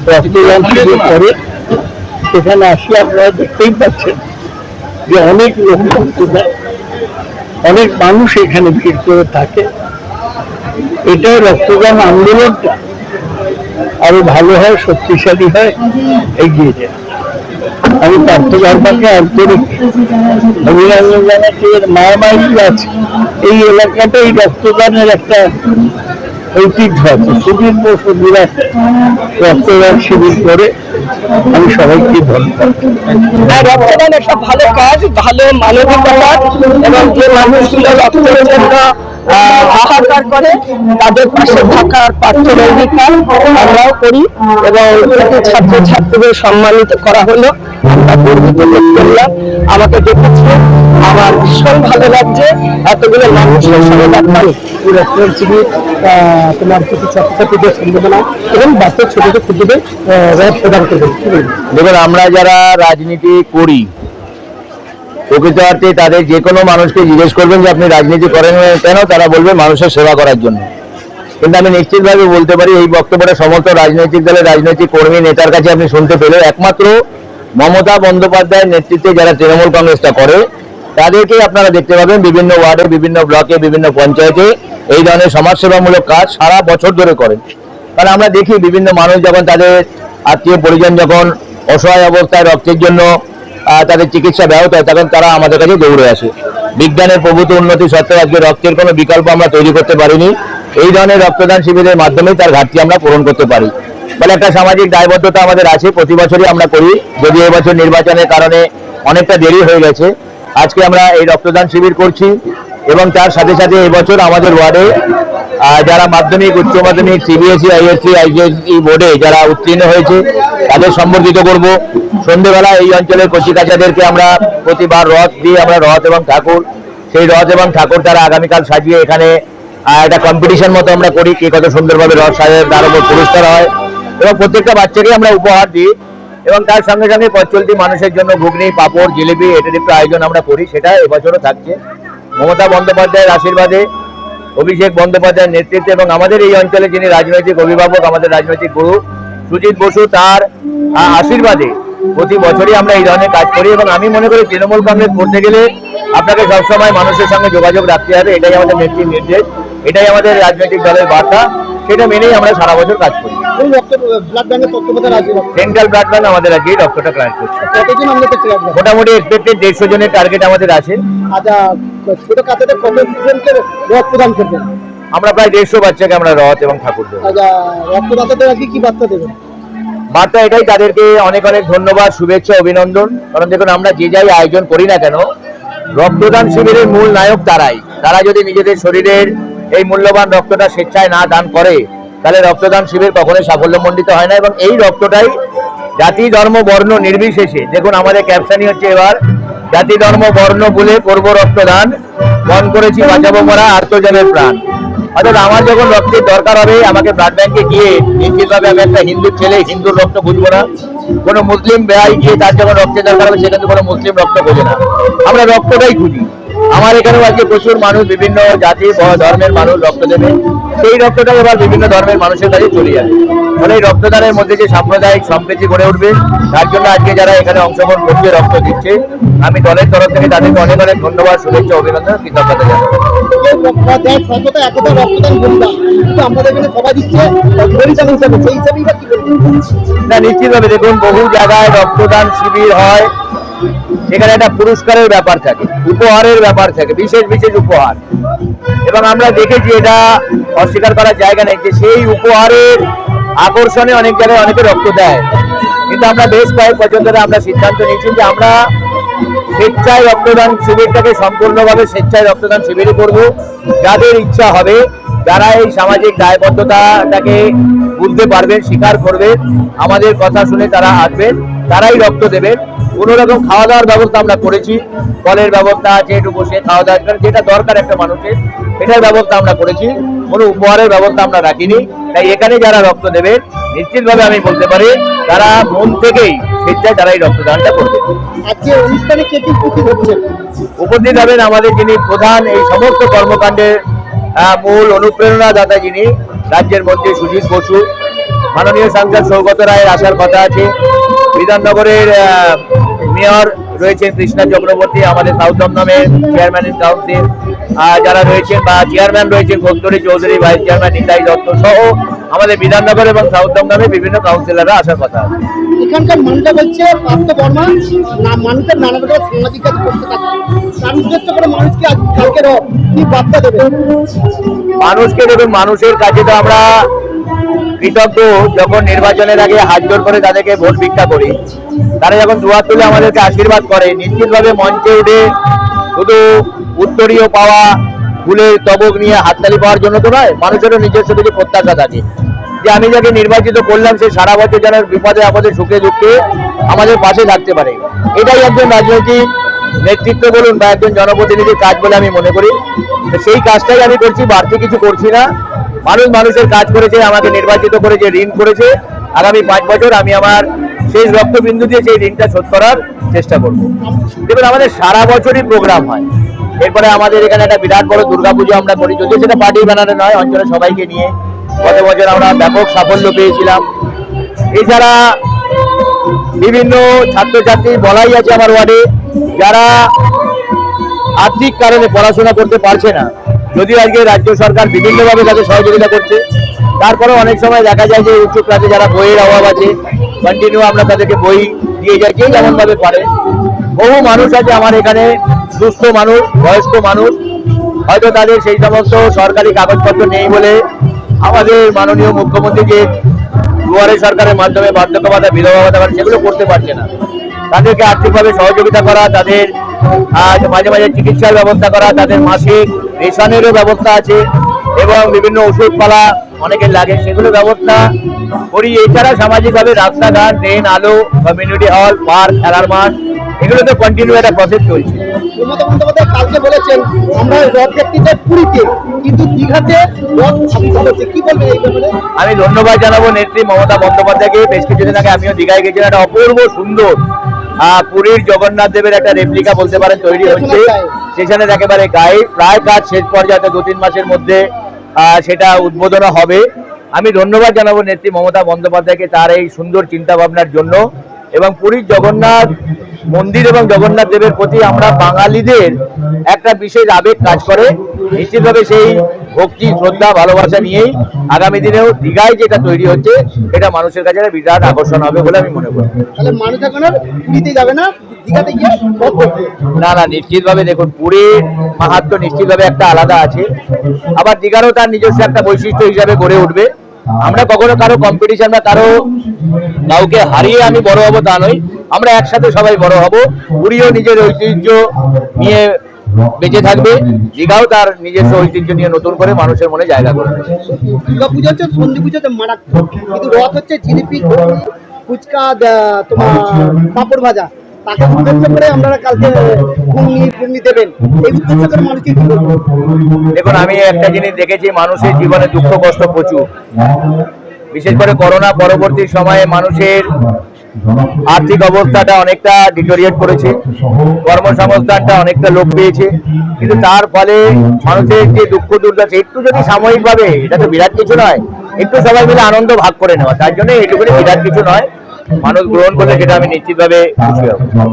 রক্তদান শিবির করে সেখানে আসলে আপনারা দেখতেই পাচ্ছেন যে অনেক লোক রক্ত দেয়, অনেক মানুষ এখানে ভিড় করে থাকে। এটা রক্তদান আন্দোলনটা আরো ভালো হয়, শক্তিশালী হয়, এগিয়ে যায়। আমি পার্থ বার্মাকে আন্তরিক অভিনন্দন জানাচ্ছি। মায়ামাই আছে এই এলাকাটা, এই রক্তদানের একটা ঐতিহ্য আছে। সুদীর বসু বিরাটে রক্তদান শিবির করে আমি সবাইকে ধন্যবাদ। রক্তদান একটা ভালো কাজ, ভালো মানবিকতা, এবং যে মানুষগুলো রক্তের জন্য হাহাকার করে তাদের পাশে থাকার প্রার্থনা অঙ্গীকার আমরাও করি, এবং ছাত্র ছাত্রীদের সম্মানিত করা হলো, আমরা গর্বিত বোধ করলাম। আমাকে দেখেছে, আমার ভীষণ ভালো লাগছে এতগুলো মানুষের সঙ্গে দেখা। রক্তদান শিবির তোমার কিছু ছাত্রছাত্রীদের সম্বোধনা এবং বাচ্চা ছোটদের ক্ষুদ্রদের রথ প্রদান করবেন। দেখুন, আমরা যারা রাজনীতি করি প্রকৃত অর্থে তাদের যে কোনো মানুষকে জিজ্ঞেস করবেন যে আপনি রাজনীতি করেন কেন, তারা বলবে মানুষের সেবা করার জন্য। কিন্তু আমি নিশ্চিতভাবে বলতে পারি এই বক্তব্যটা সমস্ত রাজনৈতিক দলের রাজনৈতিক কর্মী নেতার কাছে আপনি শুনতে পেলে একমাত্র মমতা বন্দ্যোপাধ্যায়ের নেতৃত্বে যারা তৃণমূল কংগ্রেসটা করে তাদেরকেই আপনারা দেখতে পাবেন বিভিন্ন ওয়ার্ডে, বিভিন্ন ব্লকে, বিভিন্ন পঞ্চায়েতে এই ধরনের সমাজসেবামূলক কাজ সারা বছর ধরে করেন। কারণ আমরা দেখি বিভিন্ন মানুষ যখন তাদের আত্মীয় পরিজন যখন অসহায় অবস্থায় রক্তের জন্য তাদের চিকিৎসা ব্যাহত হয় তখন তারা আমাদের কাছে দৌড়ে আসে। বিজ্ঞানের প্রভূত উন্নতি সত্ত্বেও আজকে রক্তের কোনো বিকল্প আমরা তৈরি করতে পারিনি। এই ধরনের রক্তদান শিবিরের মাধ্যমেই তার ঘাটতি আমরা পূরণ করতে পারি বলে একটা সামাজিক দায়বদ্ধতা আমাদের আছে। প্রতি বছরই আমরা করি, যদি এবছর নির্বাচনের কারণে অনেকটা দেরি হয়ে গেছে। আজকে আমরা এই রক্তদান শিবির করছি এবং তার সাথে সাথে এবছর আমাদের ওয়ার্ডে যারা মাধ্যমিক, উচ্চ মাধ্যমিক, সিবিএসই, আইএসসি, আইসিএসই বোর্ডে যারা উত্তীর্ণ হয়েছে তাদের সম্বর্ধিত করব। সন্ধ্যেবেলা এই অঞ্চলের কচিকাচাদেরকে আমরা প্রতিবার রথ দিয়ে আমরা রথ এবং ঠাকুর, সেই রথ এবং ঠাকুর তারা আগামীকাল সাজিয়ে এখানে একটা কম্পিটিশন মতো আমরা করি, কে কত সুন্দরভাবে রথ সাজে তার উপর পুরস্কার হয়, এবং প্রত্যেকটা বাচ্চাকে আমরা উপহার দিই। এবং তার সঙ্গে সঙ্গে পথ চলতি মানুষের জন্য ঘুগনি, পাঁপড়, জিলিপি এটার একটু আয়োজন আমরা করি, সেটা এবছরও থাকছে। মমতা বন্দ্যোপাধ্যায়ের আশীর্বাদে, অভিষেক বন্দ্যোপাধ্যায়ের নেতৃত্বে এবং আমাদের এই অঞ্চলে যিনি রাজনৈতিক অভিভাবক, আমাদের রাজনৈতিক গুরু সুজিত বসু, তার আশীর্বাদে প্রতি বছরই আমরা এই ধরনের কাজ করি। এবং আমি মনে করি তৃণমূল কংগ্রেস করতে গেলে আপনাকে সবসময় মানুষের সঙ্গে যোগাযোগ রাখতে হবে, এটাই আমাদের নেত্রীর নির্দেশ, এটাই আমাদের রাজনৈতিক দলের বার্তা, সেটা মেনেই আমরা সারা বছর কাজ করি। সেন্ট্রাল ব্লাড ব্যাংক আমাদের আজকে রক্তটা কালেক্ট করছে। মোটামুটি এক্সপেক্টেড 150 জনের টার্গেট আমাদের আছে। আমরা প্রায় 150 বাচ্চাকে আমরা রথ এবং ঠাকুর দেবো। বার্তা এটাই, তাদেরকে অনেক অনেক ধন্যবাদ, শুভেচ্ছা, অভিনন্দন। কারণ দেখুন, আমরা যে যাই আয়োজন করি না কেন, রক্তদান শিবিরের মূল নায়ক তারাই। তারা যদি নিজেদের শরীরের এই মূল্যবান রক্তটা স্বেচ্ছায় না দান করে তাহলে রক্তদান শিবির কখনোই সাফল্যমণ্ডিত হয় না। এবং এই রক্তটাই জাতি, ধর্ম, বর্ণ নির্বিশেষে, দেখুন আমাদের ক্যাপশনই হচ্ছে এবার জাতি, ধর্ম, বর্ণ বলে করব রক্তদান, মন করেছি বাঁচাবো মোরা আত্মজনের প্রাণ। অর্থাৎ আমার যখন রক্তের দরকার হবে আমাকে ব্লাড ব্যাংকে গিয়ে নিশ্চিতভাবে আমি একটা হিন্দুর ছেলে, হিন্দুর রক্ত বুঝবো না। কোনো মুসলিম বেহাই গিয়ে তার যখন রক্তের দরকার হবে সেখানে কোনো মুসলিম রক্ত বোঝে না, আমরা রক্তটাই খুঁজি। আমার এখানেও আজকে প্রচুর মানুষ, বিভিন্ন জাতি ধর্মের মানুষ রক্ত দেবে, সেই রক্তটা এবার বিভিন্ন ধর্মের মানুষের কাছে চলে যাবে। ফলে এই রক্তদানের মধ্যে যে সাম্প্রদায়িক সম্প্রীতি গড়ে উঠবে, তার জন্য আজকে যারা এখানে অংশগ্রহণ করছে, রক্ত দিচ্ছে, আমি দলের তরফ থেকে তাদেরকে অনেক অনেক ধন্যবাদ, শুভেচ্ছা, অভিনন্দন, কৃতজ্ঞতা জানাই। না, নিশ্চিতভাবে দেখুন, বহু জায়গায় রক্তদান শিবির হয়, সেখানে একটা পুরস্কারের ব্যাপার থাকে, উপহারের ব্যাপার থাকে, বিশেষ বিশেষ উপহার। এবং আমরা দেখেছি, এটা অস্বীকার করার জায়গা নেই যে সেই উপহারের আকর্ষণে অনেক জায়গায় অনেকে রক্ত দেয়। কিন্তু আমরা বেশ কয়েক বছর ধরে আমরা সিদ্ধান্ত নিয়েছি যে আমরা স্বেচ্ছায় রক্তদান শিবিরটাকে সম্পূর্ণভাবে স্বেচ্ছায় রক্তদান শিবিরই করবো। যাদের ইচ্ছা হবে, যারা এই সামাজিক দায়বদ্ধতাটাকে বুঝতে পারবেন, স্বীকার করবেন, আমাদের কথা শুনে তারা আসবেন, তারাই রক্ত দেবেন। কোনো রকম খাওয়া দাওয়ার ব্যবস্থা আমরা করেছি, ফলের ব্যবস্থা আছে, একটু বসে খাওয়া দাওয়া যেটা দরকার একটা মানুষের, এটার ব্যবস্থা আমরা করেছি। কোনো উপহারের ব্যবস্থা আমরা রাখিনি। তাই এখানে যারা রক্ত দেবেন, নিশ্চিতভাবে আমি বলতে পারি তারা মন থেকেই স্বেচ্ছায় তারা এই রক্তদানটা করবে। আজকে অনুষ্ঠানে কে কি উপস্থিত হবেন আমাদের যিনি প্রধান এই সমস্ত কর্মকাণ্ডের মূল অনুপ্রেরণাদাতা, যিনি রাজ্যের মন্ত্রী সুজিত বসু, মাননীয় সাংসদ সৌগত রায়ের আসার কথা আছে। বিধাননগরের মেয়র রয়েছেন কৃষ্ণা চক্রবর্তী, আমাদের সাউথ দমদমের চেয়ারম্যান ইন কাউন্সিল যারা রয়েছেন বা চেয়ারম্যান রয়েছেন কস্তুরী চৌধুরী, ভাইস চেয়ারম্যান নিতাই দত্ত সহ আমাদের বিধাননগর এবং সাউথ দমদমে বিভিন্ন কাউন্সিলররা আসার কথা আছে। এখানকার মানুষরা বলছে পার্থ বর্মা মানুষের নানা রকম সামাজিক কাজ করতে থাকে, তার উদ্দেশ্য করে মানুষকে আজ কালকে কি বার্তা দেবে? মানুষকে দেখুন, মানুষের কাছে তো আমরা কৃতজ্ঞ। যখন নির্বাচনের আগে হাত জোর করে তাদেরকে ভোট ভিক্ষা করি, তারা যখন দুয়ার তুলে আমাদেরকে আশীর্বাদ করে, নিশ্চিতভাবে মঞ্চে উঠে শুধু উত্তরীয় পাওয়া, ফুলের তবক নিয়ে হাততালি পাওয়ার জন্য তো নয়, মানুষেরও নিজস্ব কিছু প্রত্যাশা থাকে যে আমি যাকে নির্বাচিত করলাম সে সারা বছর যেন বিপদে আপদে সুখে দুঃখে আমাদের পাশে থাকতে পারে। এটাই একজন রাজনৈতিক নেতৃত্ব বলুন বা একজন জনপ্রতিনিধির কাজ বলে আমি মনে করি। সেই কাজটাই আমি করছি, বাড়তি কিছু করছি না। মানুষ মানুষের কাজ করেছে, আমাকে নির্বাচিত করেছে, ঋণ করেছে। আগামী 5 বছর আমি আমার শেষ রক্তবিন্দু দিয়ে সেই ঋণটা শোধ করার চেষ্টা করব। দেখুন, আমাদের সারা বছরই প্রোগ্রাম হয়। এরপরে আমাদের এখানে একটা বিরাট বড় দুর্গাপুজো আমরা করি, যদিও সেটা পার্টি ব্যানারে নয়, অঞ্চলের সবাইকে নিয়ে। গত বছর আমরা ব্যাপক সাফল্য পেয়েছিলাম। এছাড়া বিভিন্ন ছাত্রছাত্রী বলাই আছে আমার ওয়ার্ডে, যারা আর্থিক কারণে পড়াশোনা করতে পারছে না, যদিও আজকে রাজ্য সরকার বিভিন্নভাবে তাদের সহযোগিতা করছে, তারপরেও অনেক সময় দেখা যায় যে উচ্চ ক্লাসে যারা বইয়ের অভাব আছে, কন্টিনিউ আমরা তাদেরকে বই দিয়ে যাই, যে যেমন ভাবে পারে। বহু মানুষ আছে আমার এখানে, সুস্থ মানুষ, বয়স্ক মানুষ, হয়তো তাদের সেই সমস্ত সরকারি কাগজপত্র নেই বলে আমাদের মাননীয় মুখ্যমন্ত্রী যে দুয়ারে সরকারের মাধ্যমে বার্ধক্য ভাতা, বিধবা ভাতা সেগুলো করতে পারছে না। তাদেরকে আর্থিকভাবে সহযোগিতা করা, তাদের মাঝে মাঝে চিকিৎসার ব্যবস্থা করা, তাদের মাসিক রেশনেরও ব্যবস্থা আছে এবং বিভিন্ন ওষুধপালা অনেকের লাগে, সেগুলো ব্যবস্থা করি। এছাড়া সামাজিকভাবে রাস্তাঘাট, ড্রেন, আলো, কমিউনিটি হল, পার্ক, খেলার মাঠ, এগুলো তো কন্টিনিউ একটা প্রসেস চলছে। মমতা বন্দ্যোপাধ্যায় কালকে বলেছেন আমরা রথ দেখতে চাই পুরীতে, কিন্তু দীঘাতে রথ স্থাপিত হচ্ছে, কি বলবেন এই ব্যাপারে? আমি ধন্যবাদ জানাবো নেত্রী মমতা বন্দ্যোপাধ্যায়কে। বেশ কিছুদিন আগে আমিও দীঘায় গেছিলাম, একটা অপূর্ব সুন্দর পুরীর জগন্নাথ দেবের একটা রেপ্লিকা বলতে পারেন তৈরি হচ্ছে স্টেশনের একেবারে গায়ে। প্রায় কাজ শেষ পর্যায়ে, 2-3 মাসের মধ্যে সেটা উদ্বোধন হবে। আমি ধন্যবাদ জানাবো নেত্রী মমতা বন্দ্যোপাধ্যায়কে তার এই সুন্দর চিন্তা ভাবনার জন্য। এবং পুরীর জগন্নাথ মন্দির এবং জগন্নাথ দেবের প্রতি আমরা বাঙালিদের একটা বিশেষ আবেগ কাজ করে। নিশ্চিতভাবে সেই ভক্তি, শ্রদ্ধা, ভালোবাসা নিয়েই আগামী দিনেও দীঘায় যেটা তৈরি হচ্ছে এটা মানুষের কাছে বিরাট আকর্ষণ হবে বলে আমি মনে করি। তাহলে মানুষ এখন আর পুরীতে যাবে না, দীঘাতে গিয়ে রথ দেখবে? না না, নিশ্চিতভাবে দেখুন, পুরীর মাহাত্ম্য নিশ্চিতভাবে একটা আলাদা আছে, আবার দীঘারও তার নিজস্ব একটা বৈশিষ্ট্য হিসাবে গড়ে উঠবে। আমরা কখনো কারো কম্পিটিশন বা কাউকে হারিয়ে আমি বড় হবো তা নয়, আমরা একসাথে সবাই বড় হব। পুরীও নিজের ঐতিহ্য নিয়ে বেঁচে থাকবে, দীঘাও তার নিজস্ব ঐতিহ্য নিয়ে নতুন করে মানুষের মনে জায়গা করবে। দুর্গা পুজো হচ্ছে সন্ধি পুজোতে মারাত্মক, কিন্তু রথ হচ্ছে জিলিপি, ফুচকা, তোমার পাঁপড় ভাজা, তাকে উদ্দেশ্য করে আমরা কালকে ঘুগনি দেবেন, এই উদ্দেশ্য করে মানুষকে কি বলবো? দেখুন, আমি একটা জিনিস দেখেছি, মানুষের জীবনে দুঃখ কষ্ট প্রচুর। বিশেষ করে করোনা পরবর্তী সময়ে মানুষের আর্থিক অবস্থাটা অনেকটা ডিটোরিয়েট করেছে, কর্মসংস্থানটা অনেকটা লোপ পেয়েছে, কিন্তু তার ফলে মানুষের যে দুঃখ দুর্দশা একটু যদি সাময়িকভাবে, এটা তো বিরাট কিছু নয়, একটু সবাই মিলে আনন্দ ভাগ করে নেওয়া, তার জন্য এটুকুনি বিরাট কিছু নয়, মানুষ গ্রহণ করলে সেটা আমি নিশ্চিতভাবে খুশি হব।